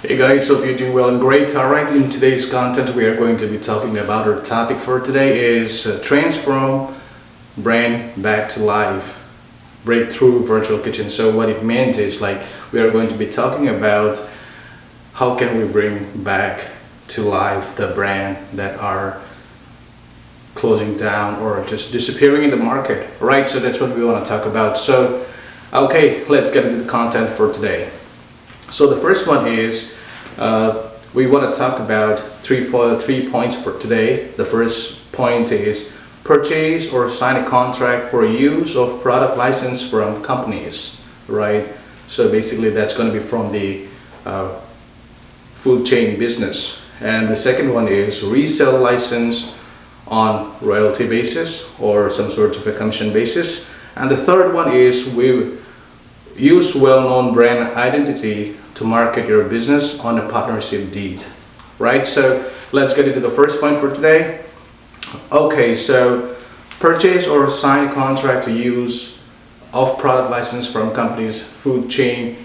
Hey guys, hope you're doing well and great. Alright, in today's content we are going to be talking about our topic for today is transform brand back to life, breakthrough virtual kitchen. So what it meant is like we are going to be talking about how can we bring back to life the brand that are closing down or just disappearing in the market, right? So that's what we want to talk about. So okay, let's get into the content for today. So the first one is we want to talk about three points for today. The first point is purchase or sign a contract for use of product license from companies, right? So basically that's going to be from the food chain business. And the second one is resell license on royalty basis or some sort of a commission basis. And the third one is we use well-known brand identity to market your business on a partnership deed, right? So let's get into the first point for today. Okay, so purchase or sign a contract to use of product license from company's food chain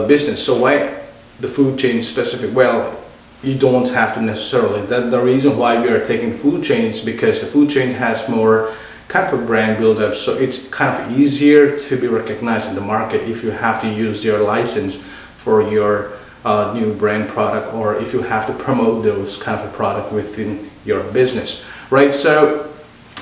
business. So why the food chain specific? Well, you don't have to necessarily. The reason why we are taking food chains because the food chain has more kind of a brand build-up, so it's kind of easier to be recognized in the market if you have to use your license for your new brand product, or if you have to promote those kind of a product within your business, right? So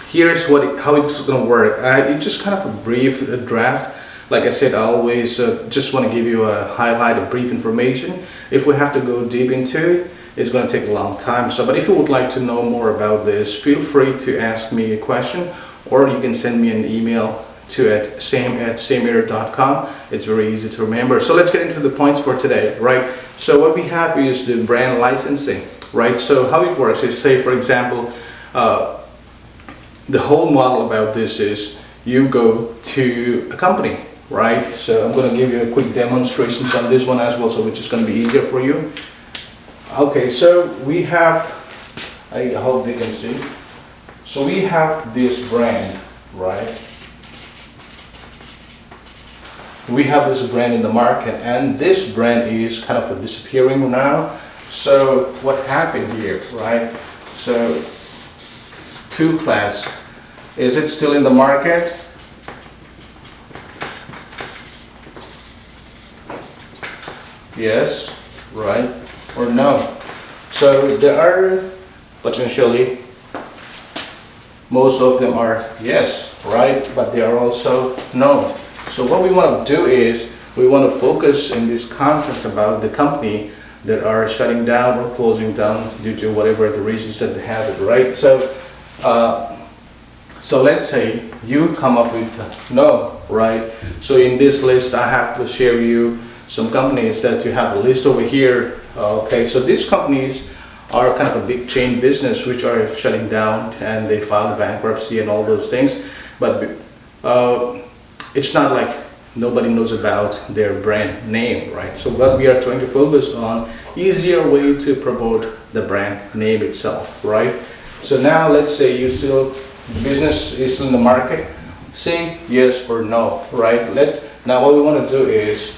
here's how it's going to work. It's just kind of a brief draft. Like I said, I always just want to give you a highlight of brief information. If we have to go deep into it, it's going to take a long time. So, but if you would like to know more about this, feel free to ask me a question, or you can send me an email to same@sameair.com. It's very easy to remember. So let's get into the points for today, right? So what we have is the brand licensing, right? So how it works is, say for example, the whole model about this is you go to a company, right? So I'm going to give you a quick demonstrations on this one as well, so which is going to be easier for you. Okay, so we have, I hope they can see. So we have this brand, right? We have this brand in the market, and this brand is kind of disappearing now. So what happened here, right? So two class, is it still in the market? Yes, right, or no? So there are potentially, most of them are yes, right, but they are also no. So what we want to do is we want to focus in this content about the company that are shutting down or closing down due to whatever the reasons that they have it, right? So so let's say you come up with no, right? So in this list I have to share you some companies that you have a list over here. Okay, so these companies are kind of a big chain business which are shutting down and they filed bankruptcy and all those things, but it's not like nobody knows about their brand name, right? So what we are trying to focus on, easier way to promote the brand name itself, right? So now let's say the business is still in the market, say yes or no, right? Now what we want to do is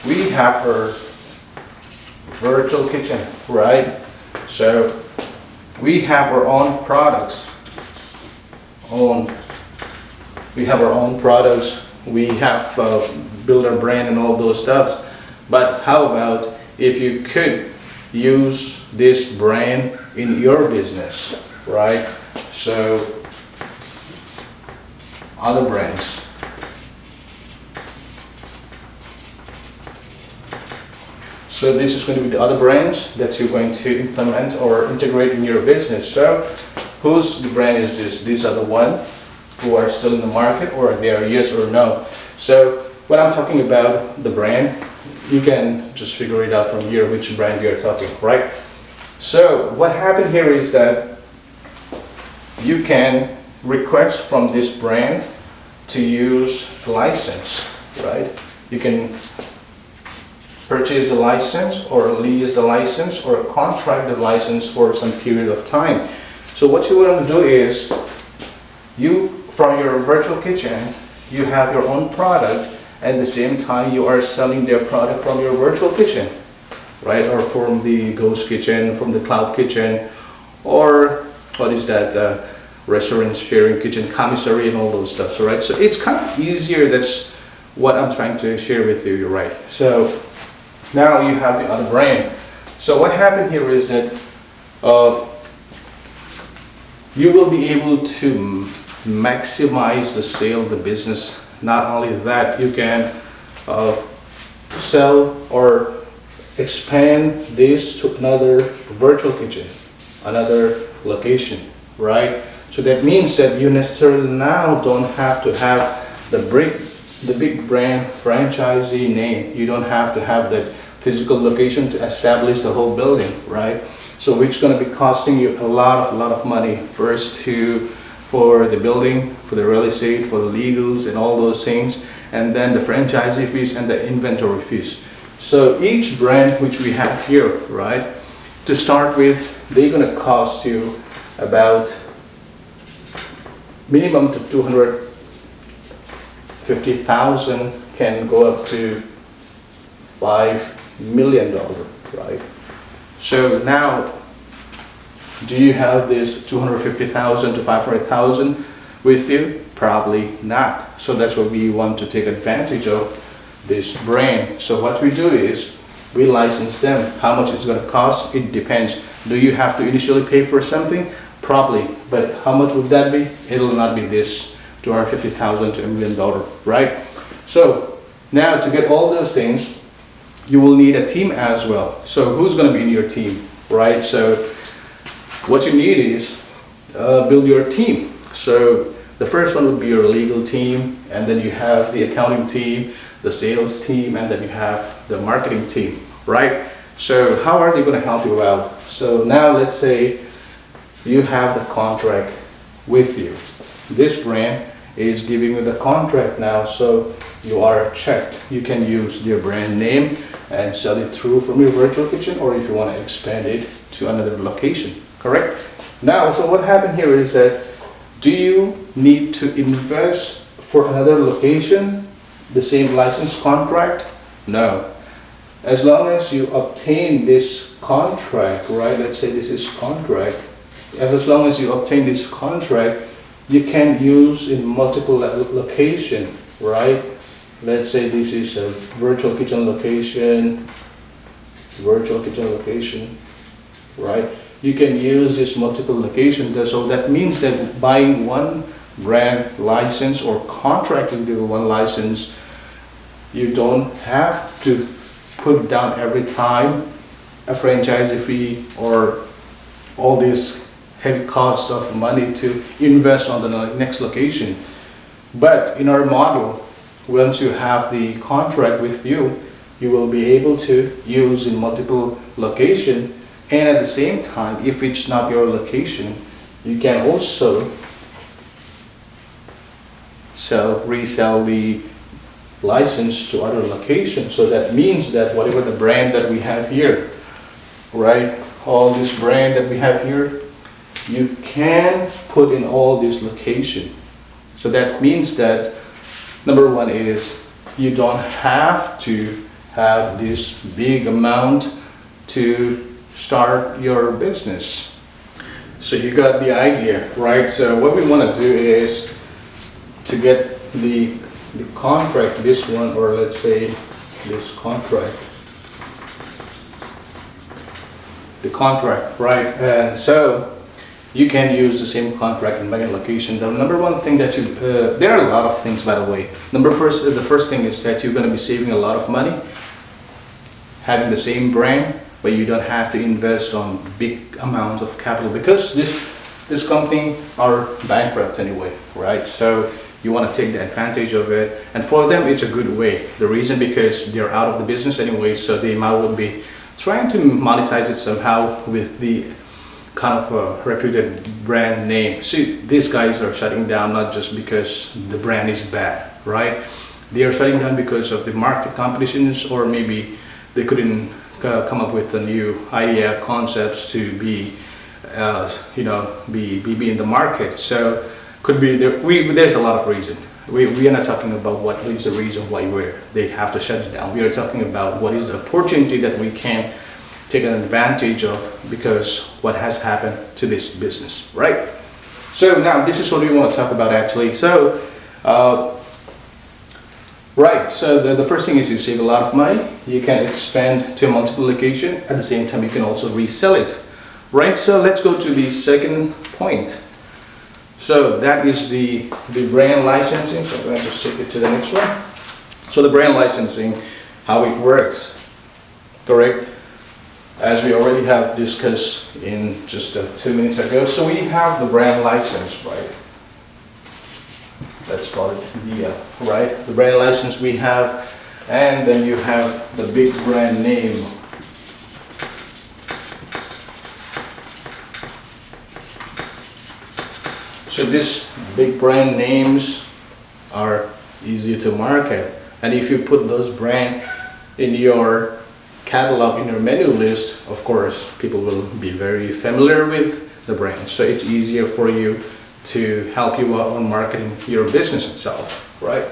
we have our virtual kitchen, right? So we have our own products, we have our own products, we have built our brand and all those stuff. But how about if you could use this brand in your business, right? So other brands. So this is going to be the other brands that you're going to implement or integrate in your business. So whose brand is this? These are the one who are still in the market, or they are yes or no. So when I'm talking about the brand, you can just figure it out from here which brand we are talking, right? So what happened here is that you can request from this brand to use the license, right? You can purchase the license or lease the license or contract the license for some period of time. So what you want to do is from your virtual kitchen, you have your own product, and at the same time you are selling their product from your virtual kitchen. right? Or from the ghost kitchen, from the cloud kitchen, or what is that? Restaurant sharing kitchen, commissary, and all those stuff. So, right? So it's kind of easier. That's what I'm trying to share with you. You're right. So now you have the other brand. So what happened here is that you will be able to maximize the sale of the business. Not only that, you can sell or expand this to another virtual kitchen, another location, right? So that means that you necessarily now don't have to have the big brand franchisee name. You don't have to have that physical location to establish the whole building, right? So which is going to be costing you a lot of money first for the building, for the real estate, for the legals and all those things, and then the franchisee fees and the inventory fees. So each brand which we have here, right, to start with, they're going to cost you about minimum to 250,000, can go up to $5 million, right? So now, do you have this 250,000 to 500,000 with you? Probably not. So that's what we want to take advantage of, this brand. So what we do is we license them. How much it's going to cost? It depends. Do you have to initially pay for something? Probably. But how much would that be? It'll not be this 250,000 to $1 million, right? So now to get all those things, you will need a team as well. So who's going to be in your team, right? So what you need is build your team. So the first one would be your legal team, and then you have the accounting team, the sales team, and then you have the marketing team, right? So how are they going to help you out? So now let's say you have the contract with you. This brand is giving you the contract now, so you are checked. You can use their brand name and sell it through from your virtual kitchen, or if you want to expand it to another location, correct? Now, so what happened here is that, do you need to invest for another location, the same license contract? No. As long as you obtain this contract, right? Let's say this is contract. As long as you obtain this contract, you can use in multiple location, right? Let's say this is a virtual kitchen location, right? You can use this multiple location. So that means that buying one brand license or contracting to one license, you don't have to put down every time a franchise fee or all these heavy costs of money to invest on the next location. But in our model, once you have the contract with you, you will be able to use in multiple location, and at the same time, if it's not your location, you can also resell the license to other locations. So that means that whatever the brand that we have here, right, all this brand that we have here, you can put in all these locations. So that means that number one is you don't have to have this big amount to start your business. So you got the idea, right? So what we want to do is to get the contract, this one, or let's say this contract, the contract, right? And so you can use the same contract in many locations. The number one thing that you, there are a lot of things, by the way. The first thing is that you're going to be saving a lot of money having the same brand, but you don't have to invest on big amounts of capital, because this company are bankrupt anyway, right? So you want to take the advantage of it, and for them it's a good way. The reason, because they're out of the business anyway, so they might will be trying to monetize it somehow with the kind of a reputed brand name. See, these guys are shutting down not just because the brand is bad, right? They are shutting down because of the market competitions, or maybe they couldn't come up with a new idea, concepts to be, be in the market. So could be there's a lot of reason. We are not talking about what is the reason why they have to shut it down. We are talking about what is the opportunity that we can take advantage of because what has happened to this business, right? So now this is what we want to talk about actually. So the first thing is you save a lot of money. You can expand to multiple locations. At the same time, you can also resell it, right? So let's go to the second point. So that is the brand licensing. So I'm going to just take it to the next one. So the brand licensing, how it works, correct? As we already have discussed in just 2 minutes ago. So we have the brand license, right? Let's call it right? The brand license we have, and then you have the big brand name. So these big brand names are easier to market, and if you put those brands in your catalog, in your menu list, of course people will be very familiar with the brand, so it's easier for you to help you out on marketing your business itself, right?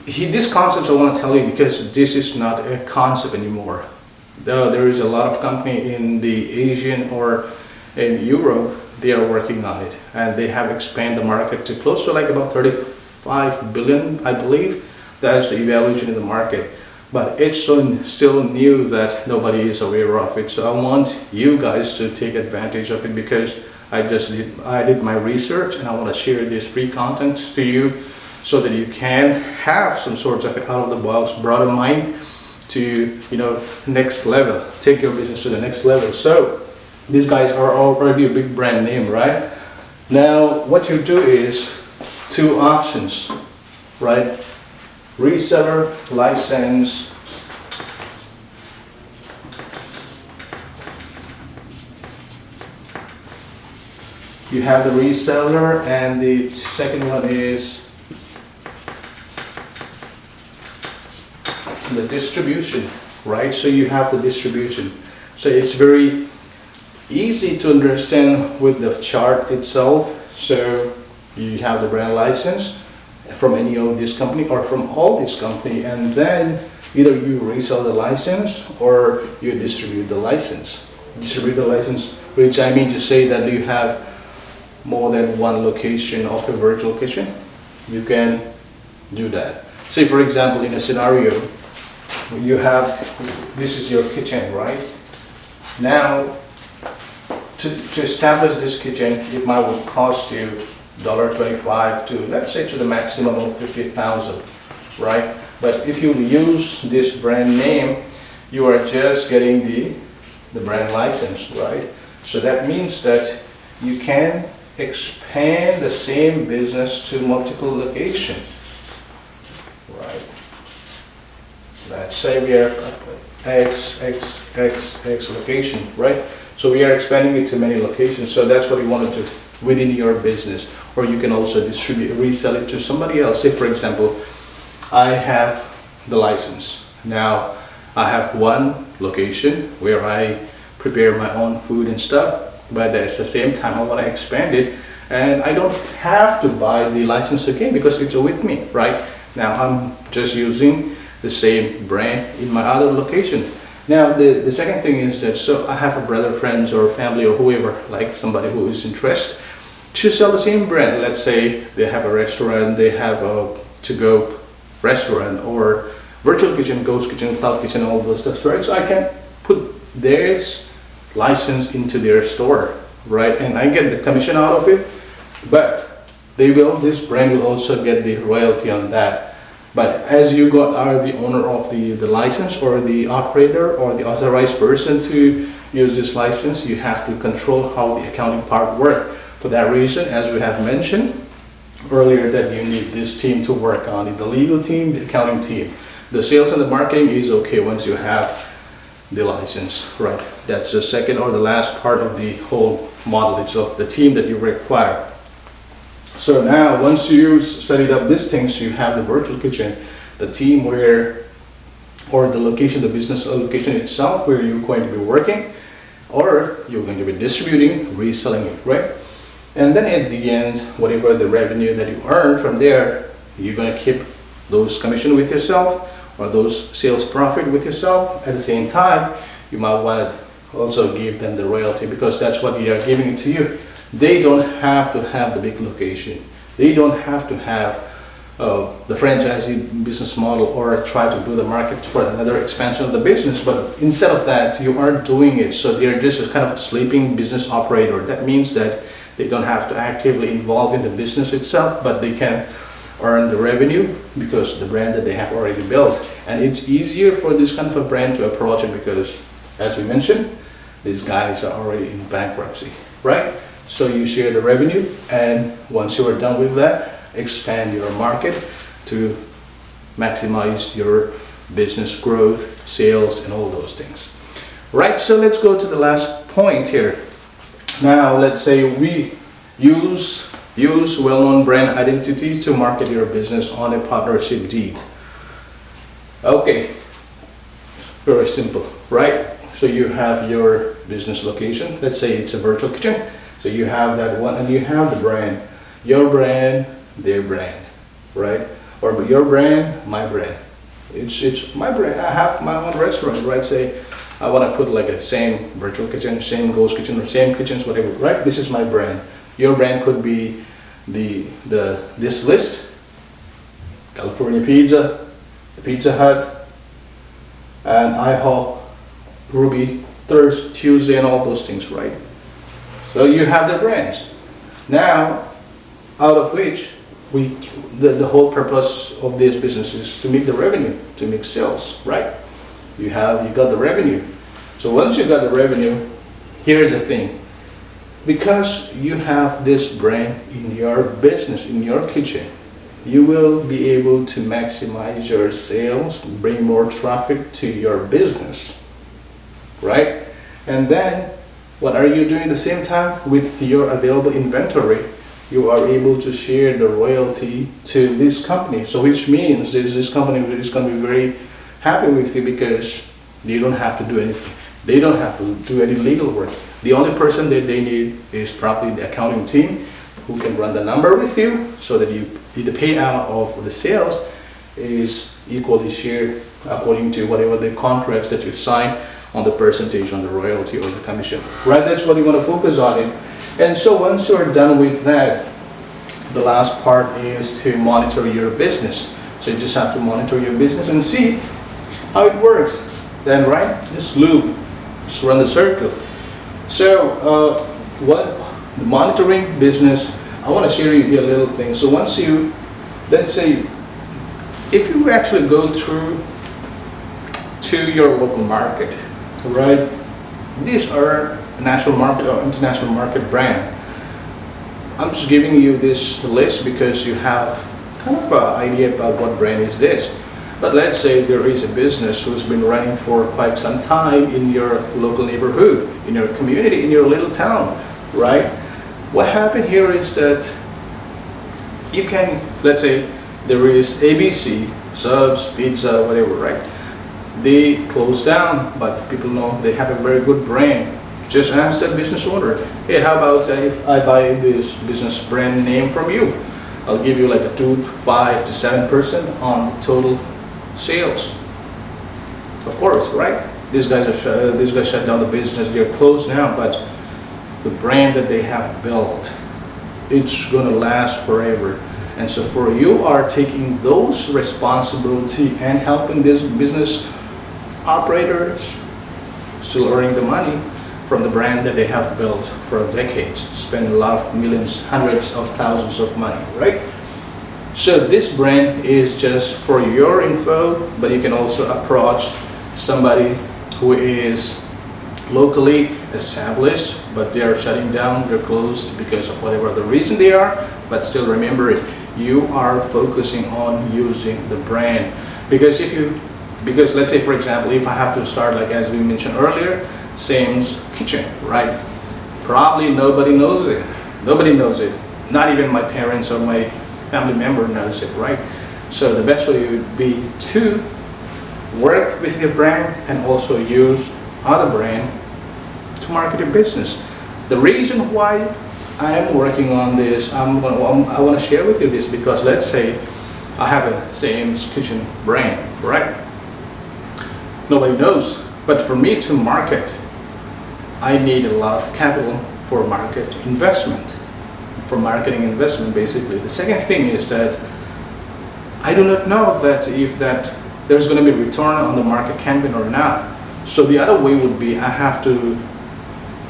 These concepts I want to tell you because this is not a concept anymore. There is a lot of company in the Asian or in Europe, they are working on it, and they have expanded the market to close to like about 35 billion, I believe. That is the evaluation in the market, but it's still new that nobody is aware of it. So I want you guys to take advantage of it because I did my research, and I want to share this free content to you so that you can have some sort of out of the box broader mind to, you know, next level, take your business to the next level. So these guys are already a big brand name, right? Now what you do is two options, right? Reseller, license. You have the reseller, and the second one is the distribution, right? So you have the distribution. So it's very easy to understand with the chart itself. So you have the brand license from any of this company or from all this company, and then either you resell the license or you distribute the license. Distribute the license, which I mean to say that you have more than one location of a virtual kitchen, you can do that. Say for example, in a scenario, you have, this is your kitchen, right? Now, to establish this kitchen, it might would cost you $25 to, let's say, to the maximum of 50,000, right? But if you use this brand name, you are just getting the brand license, right? So that means that you can expand the same business to multiple locations, right? Let's say we are X location, right? So we are expanding it to many locations. So that's what you want to do within your business. Or you can also distribute, resell it to somebody else. Say for example, I have the license. Now I have one location where I prepare my own food and stuff, but at the same time I want to expand it, and I don't have to buy the license again because it's with me, right? Now I'm just using the same brand in my other location. Now the second thing is that, so I have a brother, friends or family or whoever, like somebody who is interested to sell the same brand. Let's say they have a restaurant, they have a to-go restaurant or virtual kitchen, ghost kitchen, cloud kitchen, all those stuff, right? So I can put theirs license into their store, right? And I get the commission out of it, but this brand will also get the royalty on that. But as you are the owner of the license or the operator or the authorized person to use this license, you have to control how the accounting part works. For that reason, as we have mentioned earlier, that you need this team to work on it, the legal team, the accounting team. The sales and the marketing is okay once you have the license, right? That's the second or the last part of the whole model itself, the team that you require. So now once you set it up these things, you have the virtual kitchen, the team where, or the location, the business location itself where you're going to be working, or you're going to be distributing, reselling it, right? And then at the end, whatever the revenue that you earn from there, you're going to keep those commission with yourself or those sales profit with yourself. At the same time, you might want to also give them the royalty, because that's what they are giving it to you. They don't have to have the big location. They don't have to have the franchisee business model or try to do the market for another expansion of the business. But instead of that, you are doing it. So they're just a kind of sleeping business operator. That means that they don't have to actively involve in the business itself, but they can earn the revenue because of the brand that they have already built. And it's easier for this kind of a brand to approach it because, as we mentioned, these guys are already in bankruptcy, right? So you share the revenue, and once you are done with that, expand your market to maximize your business growth, sales, and all those things. Right, so let's go to the last point here. Now, let's say we use well-known brand identities to market your business on a partnership deed. Okay, very simple, right? So you have your business location. Let's say it's a virtual kitchen. So you have that one, and you have the brand, your brand, their brand, right? Or your brand, my brand. It's my brand. I have my own restaurant, right? Say I want to put like a same virtual kitchen, same ghost kitchen, or same kitchens, whatever, right? This is my brand. Your brand could be this list: California Pizza, Pizza Hut, and IHOP, Ruby, Thursday, Tuesday, and all those things, right? So you have the brands. Now, out of which the whole purpose of this business is to make the revenue, to make sales, right? You got the revenue. So once you got the revenue, here's the thing. Because you have this brand in your business, in your kitchen, you will be able to maximize your sales, bring more traffic to your business, right? And then what are you doing at the same time? With your available inventory, you are able to share the royalty to this company. So which means this company is going to be very happy with you because you don't have to do anything. They don't have to do any legal work. The only person that they need is probably the accounting team who can run the number with you so that the payout of the sales is equally shared according to whatever the contracts that you sign on the percentage on the royalty or the commission, right? That's what you want to focus on it. And so once you're done with that, the last part is to monitor your business. So you just have to monitor your business and see how it works. Then, right, just loop, just run the circle. So what the monitoring business, I want to share you a little thing. So once you, let's say, if you actually go through to your local market, right, these are national market or international market brand. I'm just giving you this list because you have kind of an idea about what brand is this. But let's say there is a business who's been running for quite some time in your local neighborhood, in your community, in your little town, right? What happened here is that you can, let's say there is ABC, Subs, Pizza, whatever, right? They close down, but people know they have a very good brand. Just ask that business owner, hey, how about if I buy this business brand name from you? I'll give you like a 5 to 7% on total sales. Of course, right? These guys shut down the business. They're closed now, but the brand that they have built, it's gonna last forever. And so for you are taking those responsibility and helping this business operators still earning the money from the brand that they have built for decades, spend a lot of millions, hundreds of thousands of money, right? So this brand is just for your info, but you can also approach somebody who is locally established, but they are shutting down, they're closed because of whatever the reason they are, but still remember it, you are focusing on using the brand. Because let's say, for example, if I have to start, like as we mentioned earlier, Sam's Kitchen, right? Probably nobody knows it. Nobody knows it. Not even my parents or my family member knows it, right? So the best way would be to work with your brand and also use other brand to market your business. The reason why I am working on this, I want to share with you this because let's say I have a Sam's Kitchen brand, right? Nobody knows, But for me to market, I need a lot of capital for market investment, for marketing investment basically. The second thing is that I do not know that if that there's going to be return on the market campaign or not. So the other way would be I have to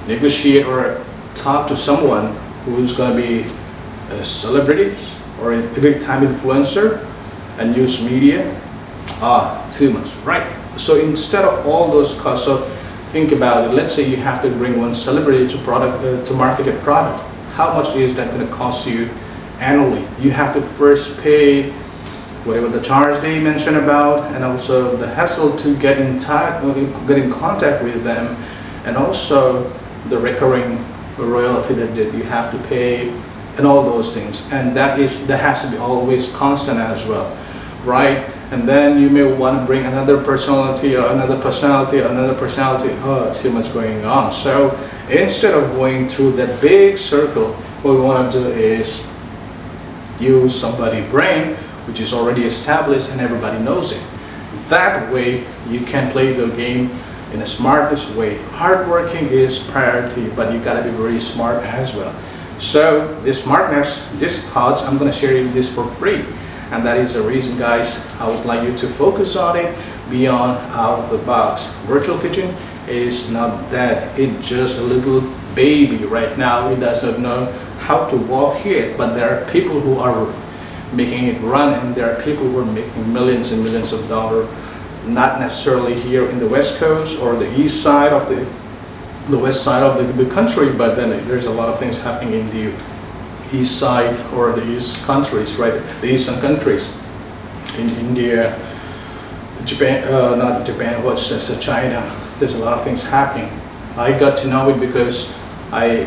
negotiate or talk to someone who's going to be a celebrity or a big time influencer and use media. Too much, right? So instead of all those costs, so think about it. Let's say you have to bring one celebrity to market a product. How much is that going to cost you annually? You have to first pay whatever the charge they mentioned about, and also the hassle to get in contact with them, and also the recurring royalty that you have to pay, and all those things. And that has to be always constant as well, right? And then you may want to bring another personality or another personality or another personality. Too much going on. So instead of going through that big circle, what we want to do is use somebody's brain, which is already established and everybody knows it. That way you can play the game in the smartest way. Hard working is priority, but you gotta be very smart as well. So this smartness, these thoughts, I'm gonna share you this for free. And that is the reason, guys, I would like you to focus on it beyond out of the box. Virtual kitchen is not dead. It's just a little baby right now. It does not know how to walk yet, but there are people who are making it run, and there are people who are making millions and millions of dollars, not necessarily here in the West Coast or the east side of the west side of the country, but then there's a lot of things happening in the east side or the east countries, right? The eastern countries, in India, Japan, not Japan, what's this, China. There's a lot of things happening. I got to know it because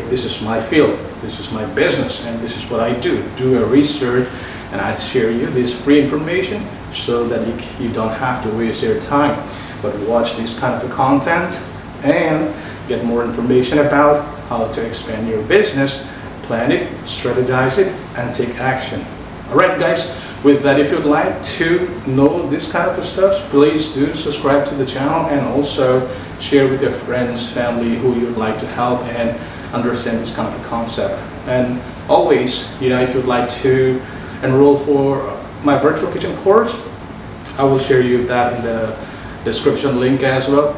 this is my field, this is my business, and this is what I do a research, and I share you this free information so that you don't have to waste your time, but watch this kind of content and get more information about how to expand your business, plan it, strategize it, and take action. Alright guys, with that, if you'd like to know this kind of stuff, please do subscribe to the channel and also share with your friends, family who you'd like to help and understand this kind of a concept. And always, if you'd like to enroll for my virtual kitchen course, I will share you that in the description link as well.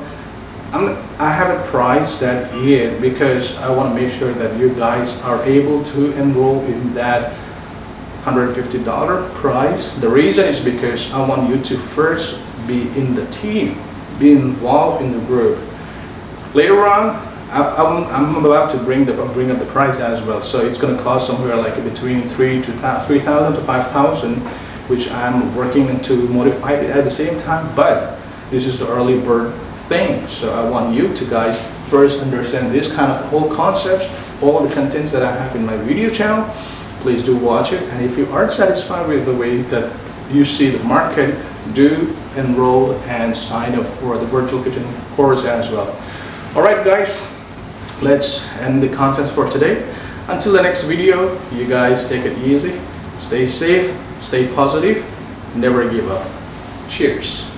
I haven't priced that yet because I want to make sure that you guys are able to enroll in that $150 price. The reason is because I want you to first be in the team, be involved in the group. Later on, I'm about to bring up the price as well. So it's going to cost somewhere like between $3,000 to $5,000, which I'm working to modify it at the same time. But this is the early bird thing. So I want you to guys first understand this kind of whole concepts, all the contents that I have in my video channel. Please do watch it, and if you aren't satisfied with the way that you see the market, do enroll and sign up for the virtual kitchen course as well. Alright guys, let's end the content for today. Until the next video, you guys take it easy, stay safe, stay positive, never give up. Cheers.